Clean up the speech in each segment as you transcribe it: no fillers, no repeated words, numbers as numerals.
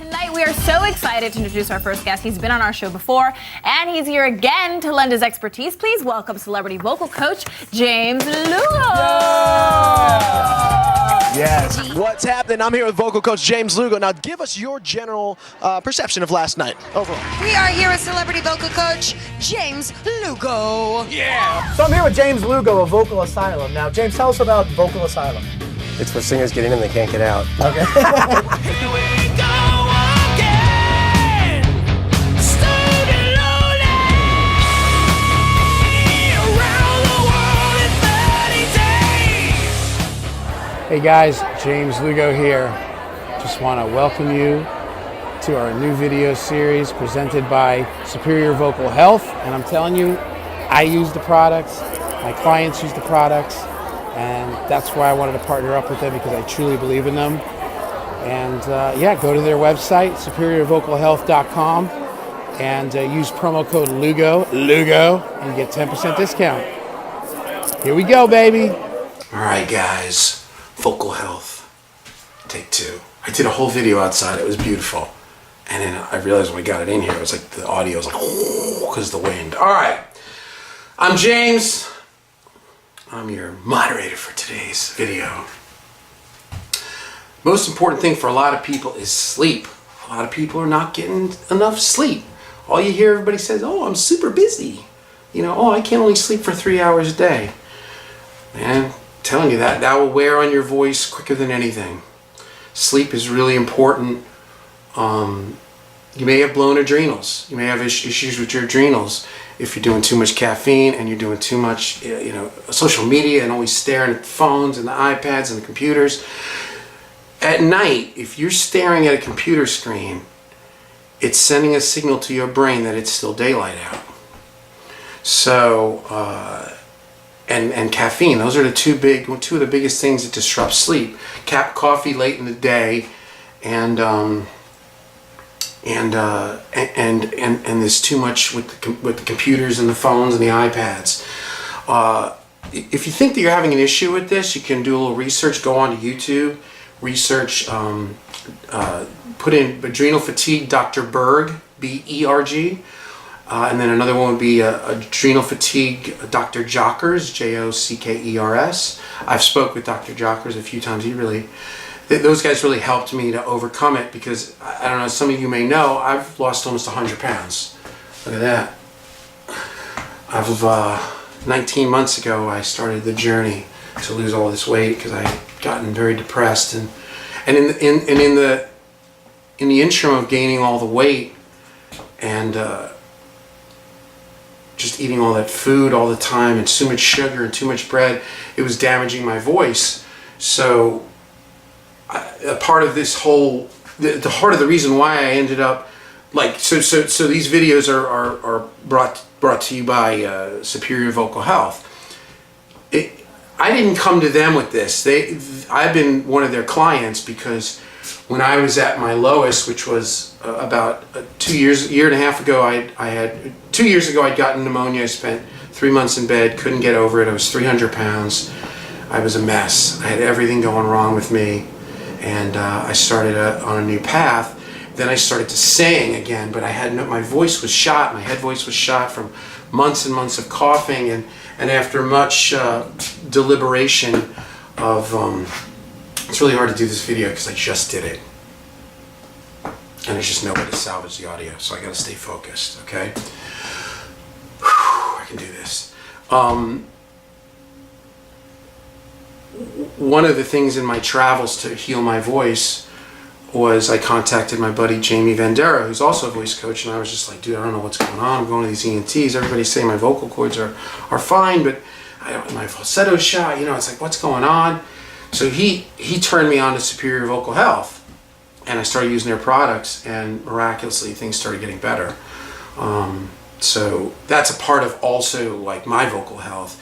Tonight we are so excited to introduce our first guest. He's been on our show before, and he's here again to lend his expertise. Please welcome celebrity vocal coach James Lugo. Yes. What's happening? I'm here with vocal coach James Lugo. Now, give us your general perception of last night overall. We are here with celebrity vocal coach James Lugo. Yeah. So I'm here with James Lugo of Vocal Asylum. Now, James, tell us about Vocal Asylum. It's where singers get in and they can't get out. Okay. Hey guys, James Lugo here. Just want to welcome you to our new video series presented by Superior Vocal Health. And I'm telling you, I use the products, my clients use the products, and that's why I wanted to partner up with them, because I truly believe in them. And yeah, go to their website, superiorvocalhealth.com, and use promo code Lugo, and you get 10% discount. Here we go, baby. All right, guys. Vocal health, take two. I did a whole video outside. It was beautiful. And then I realized when we got it in here, it was like the audio was like, because of the wind. All right. I'm James. I'm your moderator for today's video. Most important thing for a lot of people is sleep. A lot of people are not getting enough sleep. All you hear, everybody says, oh, I'm super busy. You know, oh, I can only sleep for 3 hours a day. Man, telling you that will wear on your voice quicker than anything. Sleep is really important. You may have blown adrenals. You may have issues with your adrenals if you're doing too much caffeine and you're doing too much, social media and always staring at the phones and the iPads and the computers. At night, if you're staring at a computer screen, it's sending a signal to your brain that it's still daylight out. So, and caffeine, those are two of the biggest things that disrupt sleep. Coffee late in the day, and there's too much with the computers and the phones and the iPads. If you think that you're having an issue with this, you can do a little research. Go on to YouTube, research, put in adrenal fatigue, Dr. Berg, B-E-R-G. And then another one would be adrenal fatigue, Dr. Jockers, J-O-C-K-E-R-S. I've spoke with Dr. Jockers a few times. Those guys really helped me to overcome it, because, I don't know, some of you may know, I've lost almost 100 pounds. Look at that. 19 months ago, I started the journey to lose all this weight because I had gotten very depressed. And in the interim of gaining all the weight and just eating all that food all the time and too much sugar and too much bread, it was damaging my voice. So a part of this whole, the heart of the reason why I ended up so these videos are brought to you by Superior Vocal Health. I didn't come to them with this. I've been one of their clients, because when I was at my lowest, which was about a year and a half ago, 2 years ago I'd gotten pneumonia. I spent 3 months in bed, couldn't get over it. I was 300 pounds. I was a mess. I had everything going wrong with me, and I started on a new path. Then I started to sing again, but my voice was shot. My head voice was shot from months and months of coughing, and after much deliberation of it's really hard to do this video because I just did it. And there's just no way to salvage the audio, so I gotta stay focused, okay? Whew, I can do this. One of the things in my travels to heal my voice was I contacted my buddy Jamie Vandera, who's also a voice coach, and I was just like, dude, I don't know what's going on. I'm going to these ENTs. Everybody's saying my vocal cords are fine, but my falsetto's shot. It's like, what's going on? So he turned me on to Superior Vocal Health, and I started using their products, and miraculously things started getting better. So that's a part of also like my vocal health.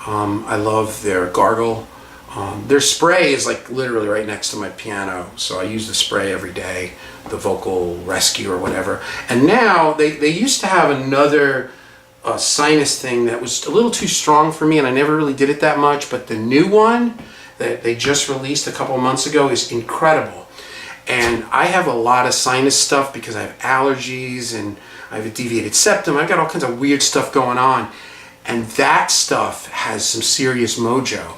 I love their gargle. Their spray is like literally right next to my piano, so I use the spray every day, the Vocal Rescue or whatever. And now they used to have another sinus thing that was a little too strong for me, and I never really did it that much, but the new one that they just released a couple months ago is incredible. And I have a lot of sinus stuff because I have allergies and I have a deviated septum. I've got all kinds of weird stuff going on. And that stuff has some serious mojo.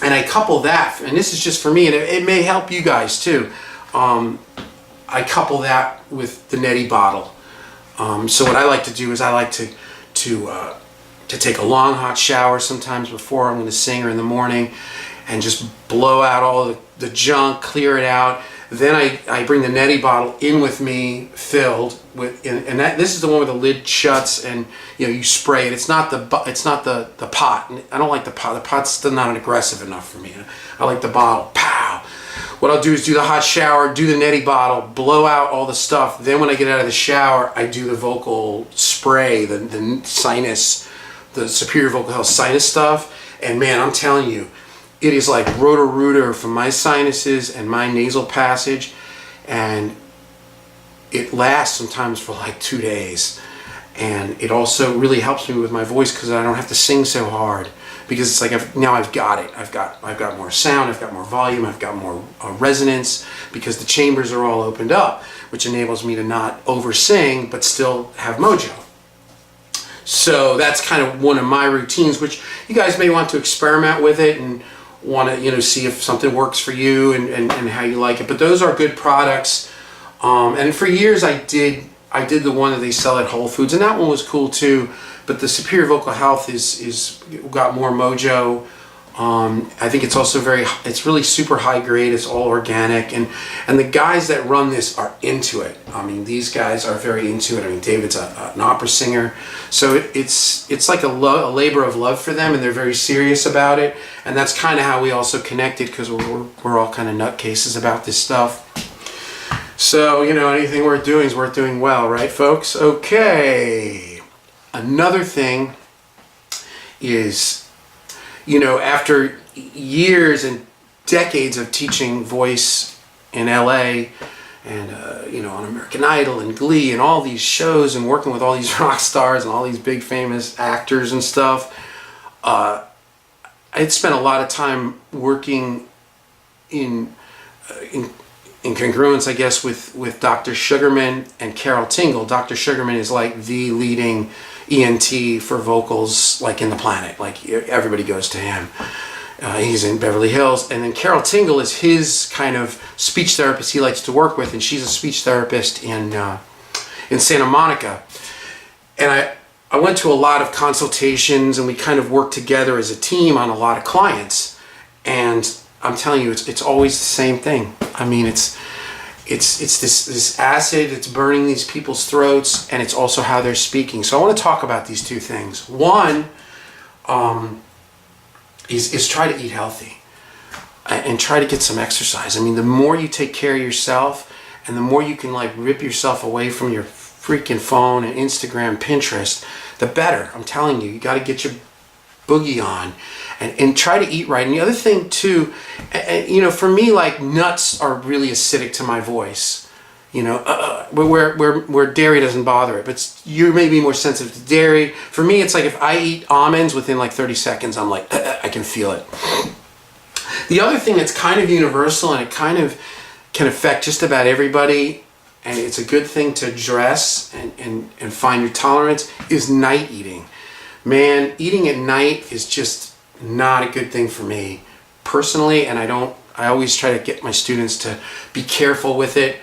And I couple that, and this is just for me, and it may help you guys too. I couple that with the neti bottle. So what I like to do is I like to take a long hot shower sometimes before I'm going to sing or in the morning, and just blow out all the junk, clear it out. Then I bring the neti bottle in with me, filled with, and this is the one where the lid shuts, and you spray it. It's not the pot. I don't like the pot. The pot's still not aggressive enough for me. I like the bottle. Pow. What I'll do is do the hot shower, do the neti bottle, blow out all the stuff. Then when I get out of the shower, I do the vocal spray, the sinus, the Superior Vocal Health sinus stuff. And man, I'm telling you, it is like Roto-Rooter for my sinuses and my nasal passage, and it lasts sometimes for like 2 days. And it also really helps me with my voice because I don't have to sing so hard, because it's like now I've got it. I've got more sound, I've got more volume, I've got more resonance, because the chambers are all opened up, which enables me to not over sing but still have mojo. So that's kind of one of my routines, which you guys may want to experiment with it and want to see if something works for you and how you like it. But those are good products. And for years I did the one that they sell at Whole Foods, and that one was cool too. But the Superior Vocal Health is got more mojo. I think it's also it's really super high grade. It's all organic, and the guys that run this are into it. I mean, these guys are very into it. I mean, David's an opera singer, so it's like a labor of love for them, and they're very serious about it. And that's kind of how we also connected, because we're all kind of nutcases about this stuff. So anything worth doing is worth doing well, right, folks? Okay. Another thing is, after years and decades of teaching voice in LA and, on American Idol and Glee and all these shows and working with all these rock stars and all these big famous actors and stuff, I'd spent a lot of time working in congruence, I guess, with Dr. Sugarman and Carol Tingle. Dr. Sugarman is like the leading ENT for vocals, like in the planet. Like everybody goes to him. He's in Beverly Hills. And then Carol Tingle is his kind of speech therapist he likes to work with, and she's a speech therapist in Santa Monica. And I went to a lot of consultations, and we kind of worked together as a team on a lot of clients. And I'm telling you, it's always the same thing. I mean, it's this acid, it's burning these people's throats, and it's also how they're speaking. So I want to talk about these two things. One is try to eat healthy and try to get some exercise. I mean, the more you take care of yourself, and the more you can like rip yourself away from your freaking phone and Instagram, Pinterest, the better. I'm telling you, you got to get your boogie on and try to eat right. And the other thing too, for me, like, nuts are really acidic to my voice, where dairy doesn't bother it, but you may be more sensitive to dairy. For me, it's like if I eat almonds, within like 30 seconds, I'm like, I can feel it. The other thing that's kind of universal, and it kind of can affect just about everybody, and it's a good thing to address and find your tolerance, is night eating. Man, eating at night is just not a good thing for me personally, and I always try to get my students to be careful with it,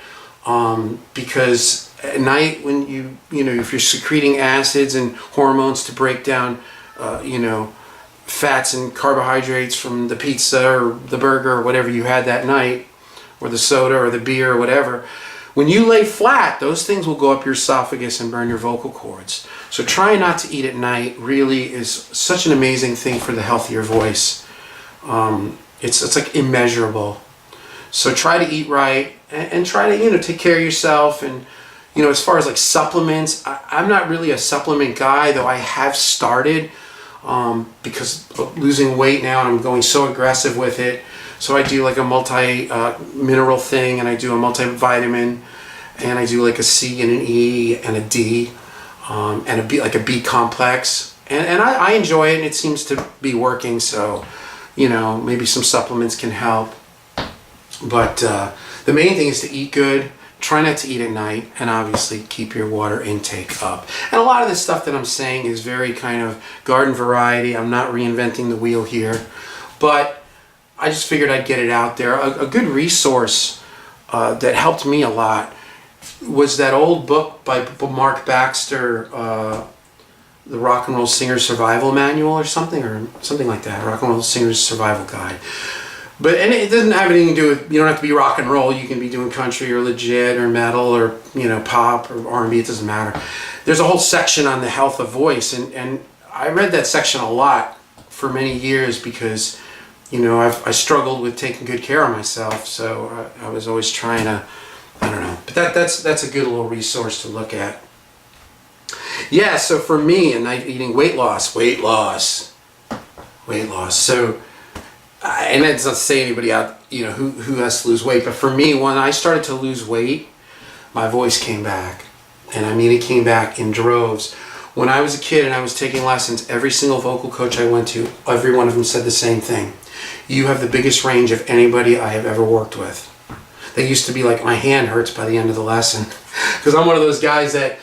because at night, when if you're secreting acids and hormones to break down fats and carbohydrates from the pizza or the burger or whatever you had that night, or the soda or the beer or whatever, when you lay flat, those things will go up your esophagus and burn your vocal cords. So trying not to eat at night really is such an amazing thing for the health of your voice. It's like immeasurable. So try to eat right, and try to take care of yourself. And as far as like supplements, I'm not really a supplement guy, though I have started because of losing weight now, and I'm going so aggressive with it. So I do like a multi-mineral thing, and I do a multivitamin, and I do like a C and an E and a D, and a B, like a B complex. And I enjoy it, and it seems to be working. So, maybe some supplements can help. But the main thing is to eat good, try not to eat at night, and obviously keep your water intake up. And a lot of the stuff that I'm saying is very kind of garden variety. I'm not reinventing the wheel here, but I just figured I'd get it out there. A good resource that helped me a lot was that old book by Mark Baxter, the Rock and Roll Singer's Survival Manual or something like that, Rock and Roll Singer's Survival Guide. And it doesn't have anything to do with, you don't have to be rock and roll, you can be doing country or legit or metal or, you know, pop or R&B, it doesn't matter. There's a whole section on the health of voice, and I read that section a lot for many years because, you know, I struggled with taking good care of myself, so I was always trying to, I don't know, but that's a good little resource to look at. Yeah, so for me, and eating weight loss. So, and that's not to say anybody out, you know, who has to lose weight, but for me, when I started to lose weight, my voice came back. And I mean, it came back in droves. When I was a kid and I was taking lessons, every single vocal coach I went to, every one of them said the same thing. You have the biggest range of anybody I have ever worked with. They used to be like, my hand hurts by the end of the lesson. Because I'm one of those guys that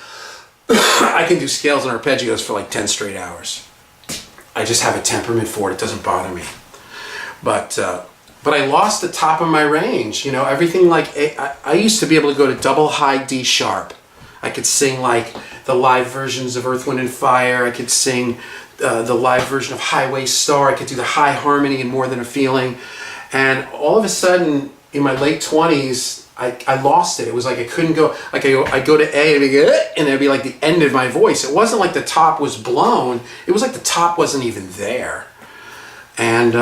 I can do scales and arpeggios for like 10 straight hours. I just have a temperament for it. It doesn't bother me. But I lost the top of my range. You know, everything like, I used to be able to go to double high D sharp. I could sing like the live versions of Earth, Wind and Fire. I could sing the live version of Highway Star. I could do the high harmony in More Than a Feeling. And all of a sudden, in my late 20s, I lost it. It was like I couldn't go, like I'd go to A and it'd be like the end of my voice. It wasn't like the top was blown. It was like the top wasn't even there. And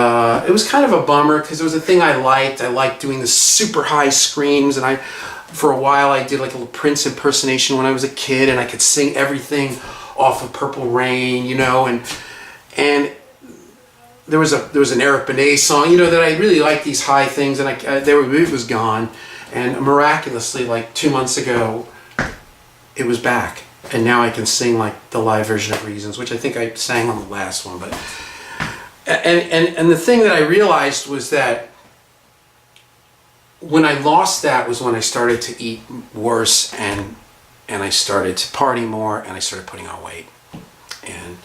it was kind of a bummer because it was a thing I liked. I liked doing the super high screams, and for a while I did like a little Prince impersonation when I was a kid, and I could sing everything off of Purple Rain, you know, and there was an Eric Benet song, you know, that I really liked these high things, and it was gone, and miraculously, like 2 months ago, it was back, and now I can sing like the live version of Reasons, which I think I sang on the last one, but. And the thing that I realized was that when I lost that was when I started to eat worse and I started to party more and I started putting on weight. And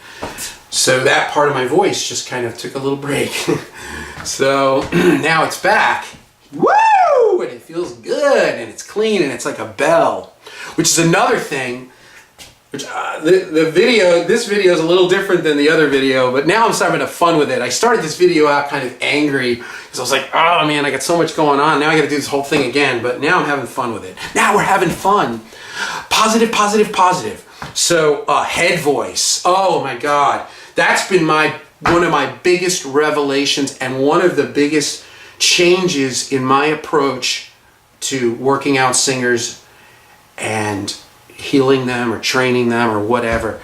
so that part of my voice just kind of took a little break. So now it's back. Woo! And it feels good and it's clean and it's like a bell, which is another thing. Which this video is a little different than the other video, but now I'm starting to have fun with it. I started this video out kind of angry because I was like, oh man, I got so much going on. Now I got to do this whole thing again, but now I'm having fun with it. Now we're having fun. Positive, positive, positive. So head voice. Oh my God. That's been one of my biggest revelations and one of the biggest changes in my approach to working out singers and healing them or training them or whatever.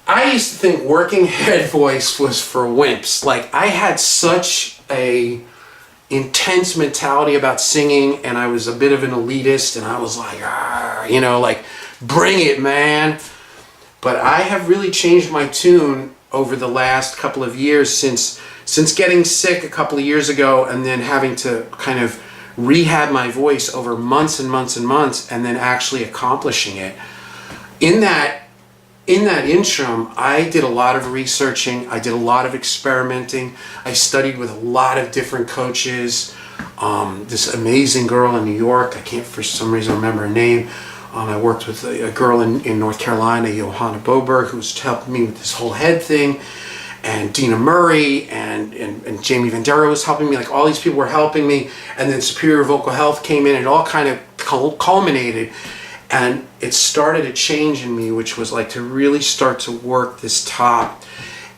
I used to think working head voice was for wimps. Like I had such a intense mentality about singing and I was a bit of an elitist and I was like, you know, like bring it, man. But I have really changed my tune over the last couple of years since getting sick a couple of years ago and then having to kind of rehab my voice over months and months and months and then actually accomplishing it. In that interim, I did a lot of researching, I did a lot of experimenting, I studied with a lot of different coaches. This amazing girl in New York, I can't for some reason remember her name. I worked with a girl in North Carolina, Johanna Boberg, who was helping me with this whole head thing. And Dina Murray and Jamie Vandera was helping me. Like all these people were helping me. And then Superior Vocal Health came in and it all kind of culminated. And it started a change in me, which was like to really start to work this top.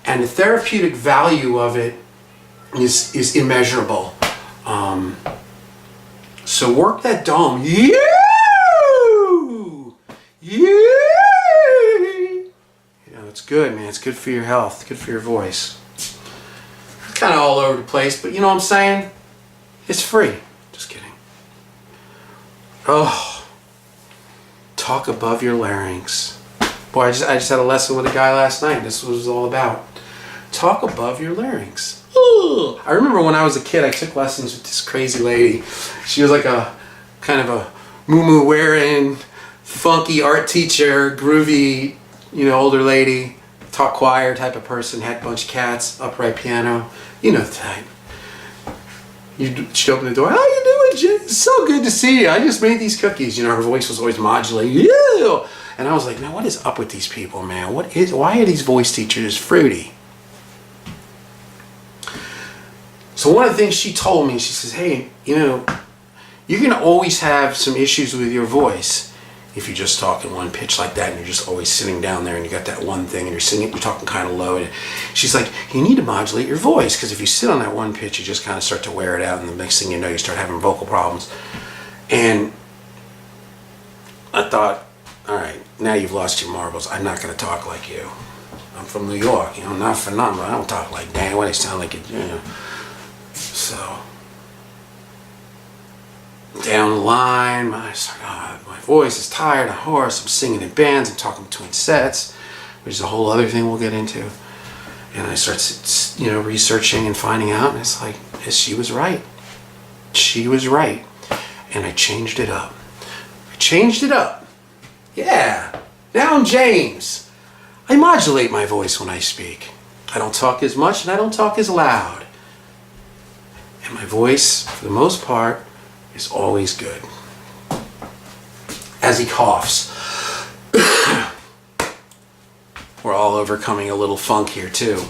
And the therapeutic value of it is immeasurable. So work that dome. Yeah! Yeah! It's good, man. It's good for your health. It's good for your voice. It's kind of all over the place, but you know what I'm saying? It's free. Just kidding. Oh, talk above your larynx. Boy, I just had a lesson with a guy last night. This was all about. Talk above your larynx. Ooh. I remember when I was a kid, I took lessons with this crazy lady. She was like a kind of a moo-moo wearing, funky art teacher, groovy, older lady, taught choir type of person, had a bunch of cats, upright piano, the type. She'd open the door. How you doing, Jay? It's so good to see you. I just made these cookies. Her voice was always modulated. Yeah. And I was like, man, what is up with these people, man? Why are these voice teachers fruity? So one of the things she told me, she says, hey, you're going to always have some issues with your voice if you just talk in one pitch like that and you're just always sitting down there and you got that one thing and you're singing, you're talking kind of low. And she's like, you need to modulate your voice, because if you sit on that one pitch, you just kind of start to wear it out, and the next thing you know, you start having vocal problems. And I thought, all right, now you've lost your marbles. I'm not going to talk like you. I'm from New York, I'm not phenomenal. I don't talk like that. Why they sound like it, So down the line, my voice is tired, I'm hoarse, I'm singing in bands, I'm talking between sets, which is a whole other thing we'll get into. And I start, researching and finding out, and it's like, yes, she was right. She was right. And I changed it up. Yeah. Now I'm James. I modulate my voice when I speak. I don't talk as much and I don't talk as loud. And my voice, for the most part, is always good. As he coughs. We're all overcoming a little funk here too.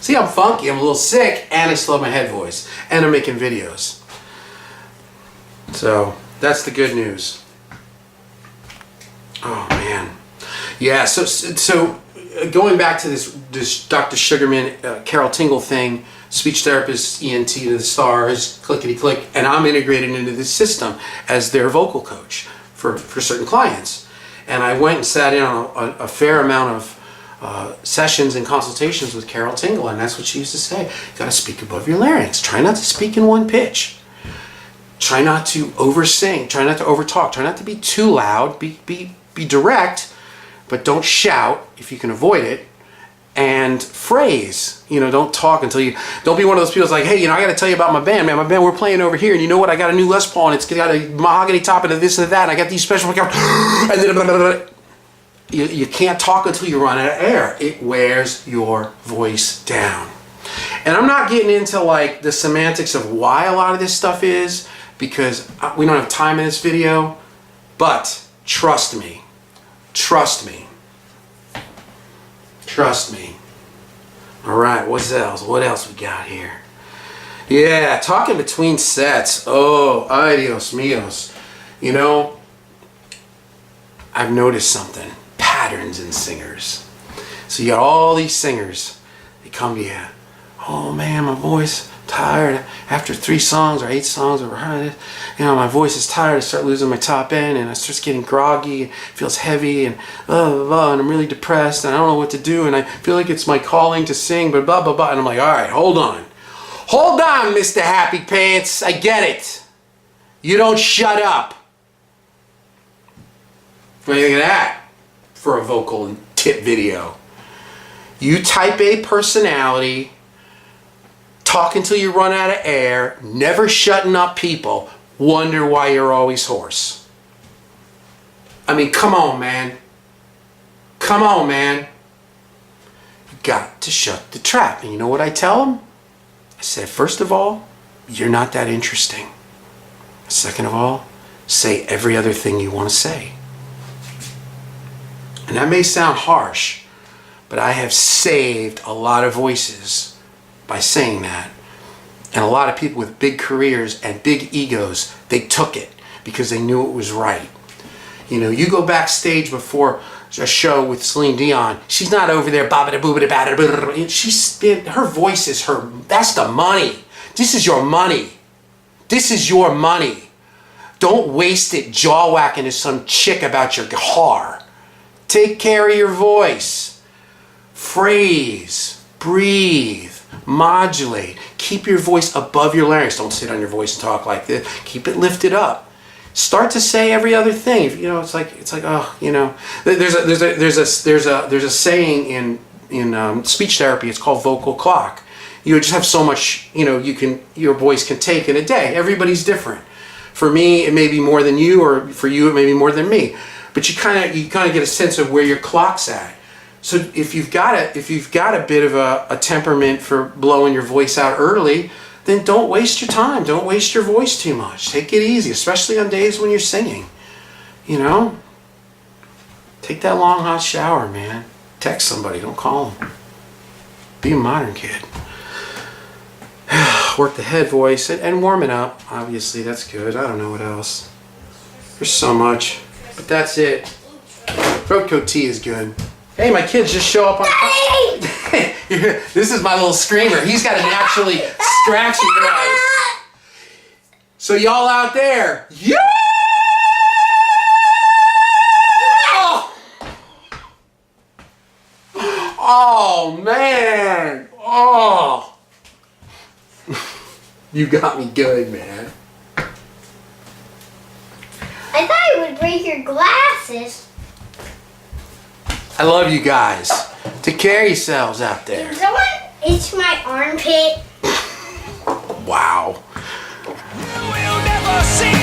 See, I'm funky, I'm a little sick, and I still have my head voice. And I'm making videos. So, that's the good news. Oh man. Yeah, so going back to this Dr. Sugarman, Carol Tingle thing, speech therapist, ENT to the stars, clickety click, and I'm integrated into this system as their vocal coach for certain clients. And I went and sat in on a fair amount of sessions and consultations with Carol Tingle, and that's what she used to say. You gotta speak above your larynx. Try not to speak in one pitch. Try not to oversing. Try not to overtalk. Try not to be too loud. Be direct, but don't shout if you can avoid it. And phrase, don't talk until don't be one of those people that's like, hey, I got to tell you about my band, man. My band, we're playing over here, and you know what? I got a new Les Paul, and it's got a mahogany top and this and that, and I got these special, and then blah, blah, blah. You can't talk until you run out of air. It wears your voice down. And I'm not getting into like the semantics of why a lot of this stuff is, because we don't have time in this video, but trust me. Trust me. All right, what else? What else we got here? Yeah, talking between sets. Oh, adios míos. I've noticed something. Patterns in singers. So you got all these singers. They come to you. Oh man, my voice tired after 3 songs or 8 songs or my voice is tired. I start losing my top end and I start getting groggy. It feels heavy and blah, blah, blah, and I'm really depressed and I don't know what to do and I feel like it's my calling to sing, but blah blah blah. And I'm like, all right, hold on, Mr. Happy Pants. I get it. You don't shut up. What do you think of that for a vocal tip video? You type A personality. Talk until you run out of air, never shutting up people, wonder why you're always hoarse. I mean, come on, man. Come on, man. You got to shut the trap. And you know what I tell them? I said, first of all, you're not that interesting. Second of all, say every other thing you want to say. And that may sound harsh, but I have saved a lot of voices by saying that. And a lot of people with big careers and big egos, they took it because they knew it was right. You go backstage before a show with Celine Dion, she's not over there her voice is that's the money. This is your money. This is your money. Don't waste it jaw whacking to some chick about your guitar. Take care of your voice. Phrase, breathe, modulate. Keep your voice above your larynx. Don't sit on your voice and talk like this. Keep it lifted up. Start to say every other thing. It's like there's a saying in speech therapy. It's called vocal clock. you just have so much, your voice can take in a day. Everybody's different. For me, it may be more than you, or for you, it may be more than me. But you kind of get a sense of where your clock's at. So if you've got a bit of a temperament for blowing your voice out early, then don't waste your time. Don't waste your voice too much. Take it easy, especially on days when you're singing. Take that long hot shower, man. Text somebody, don't call them. Be a modern kid. Work the head voice and warm it up. Obviously, that's good. I don't know what else. There's so much, but that's it. Throat coat tea is good. Hey, my kids just show up on. This is my little screamer. He's got to naturally scratch you guys. So y'all out there, yeah! Oh man! Oh! You got me good, man. I thought it would break your glasses. I love you guys. Take care of yourselves out there. Did someone itch my armpit? Wow. We'll never see